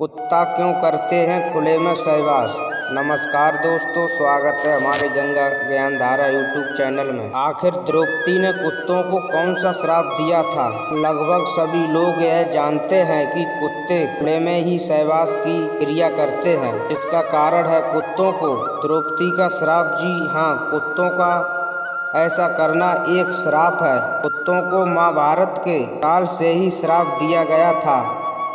कुत्ता क्यों करते हैं खुले में सहवास। नमस्कार दोस्तों, स्वागत है हमारे गंगा ज्ञान धारा यूट्यूब चैनल में। आखिर द्रौपदी ने कुत्तों को कौन सा श्राप दिया था। लगभग सभी लोग यह जानते हैं कि कुत्ते खुले में ही सहवास की क्रिया करते हैं, जिसका कारण है कुत्तों को द्रौपदी का श्राप। जी हाँ, कुत्तों का ऐसा करना एक श्राप है। कुत्तों को महाभारत के काल से ही श्राप दिया गया था।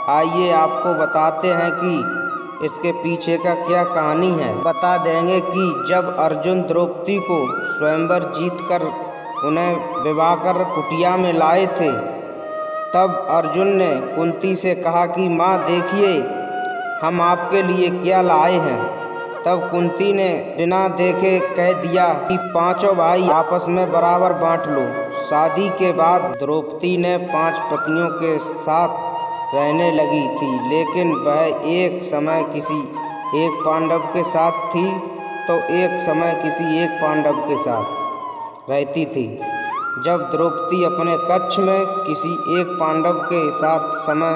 आइए आपको बताते हैं कि इसके पीछे का क्या कहानी है। बता देंगे कि जब अर्जुन द्रौपदी को स्वयंवर जीतकर उन्हें विवाह कर कुटिया में लाए थे, तब अर्जुन ने कुंती से कहा कि माँ देखिए, हम आपके लिए क्या लाए हैं। तब कुंती ने बिना देखे कह दिया कि पांचों भाई आपस में बराबर बांट लो। शादी के बाद द्रौपदी ने 5 पतियों के साथ रहने लगी थी, लेकिन वह एक समय किसी एक पांडव के साथ थी तो एक समय किसी एक पांडव के साथ रहती थी। जब द्रौपदी अपने कक्ष में किसी एक पांडव के साथ समय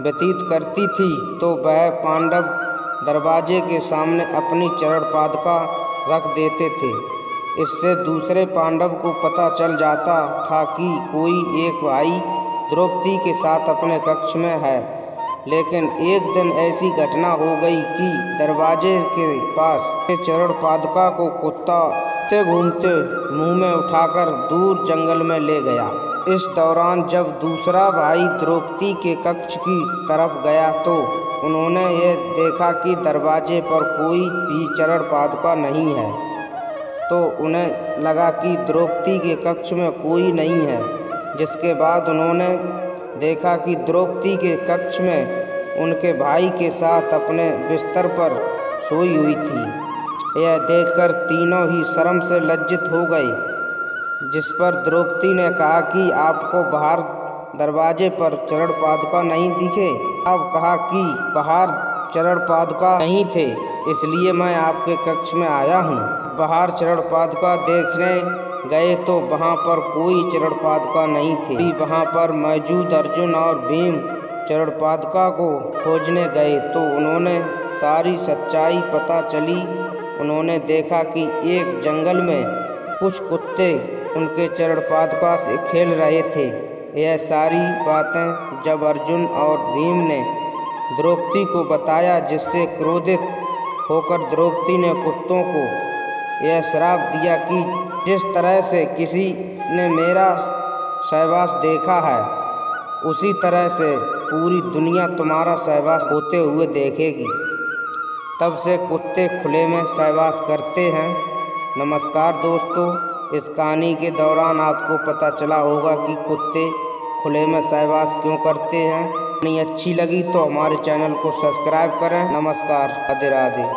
व्यतीत करती थी तो वह पांडव दरवाजे के सामने अपनी चरण पादुका रख देते थे। इससे दूसरे पांडव को पता चल जाता था कि कोई एक भाई द्रौपदी के साथ अपने कक्ष में है। लेकिन एक दिन ऐसी घटना हो गई कि दरवाजे के पास के चरण पादुका को कुत्ता घूमते मुंह में उठाकर दूर जंगल में ले गया। इस दौरान जब दूसरा भाई द्रौपदी के कक्ष की तरफ गया तो उन्होंने ये देखा कि दरवाजे पर कोई भी चरण पादुका नहीं है। तो उन्हें लगा कि द्रौपदी के कक्ष में कोई नहीं है, जिसके बाद उन्होंने देखा कि द्रौपदी के कक्ष में उनके भाई के साथ अपने बिस्तर पर सोई हुई थी। यह देखकर तीनों ही शर्म से लज्जित हो गए, जिस पर द्रौपदी ने कहा कि आपको बाहर दरवाजे पर चरण पादुका नहीं दिखे। अब कहा कि बाहर चरण पादुका नहीं थे, इसलिए मैं आपके कक्ष में आया हूँ। बाहर चरण पादुका देखने गए तो वहाँ पर कोई चरण पादुका नहीं थे। वहाँ पर मौजूद अर्जुन और भीम चरण पादुका को खोजने गए तो उन्होंने सारी सच्चाई पता चली। उन्होंने देखा कि एक जंगल में कुछ कुत्ते उनके चरण पादुका से खेल रहे थे। यह सारी बातें जब अर्जुन और भीम ने द्रौपदी को बताया, जिससे क्रोधित होकर द्रौपदी ने कुत्तों को यह श्राप दिया कि जिस तरह से किसी ने मेरा सहवास देखा है, उसी तरह से पूरी दुनिया तुम्हारा सहवास होते हुए देखेगी। तब से कुत्ते खुले में सहवास करते हैं। नमस्कार दोस्तों, इस कहानी के दौरान आपको पता चला होगा कि कुत्ते खुले में सहवास क्यों करते हैं। कहानी अच्छी लगी तो हमारे चैनल को सब्सक्राइब करें। नमस्कार, राधे राधे।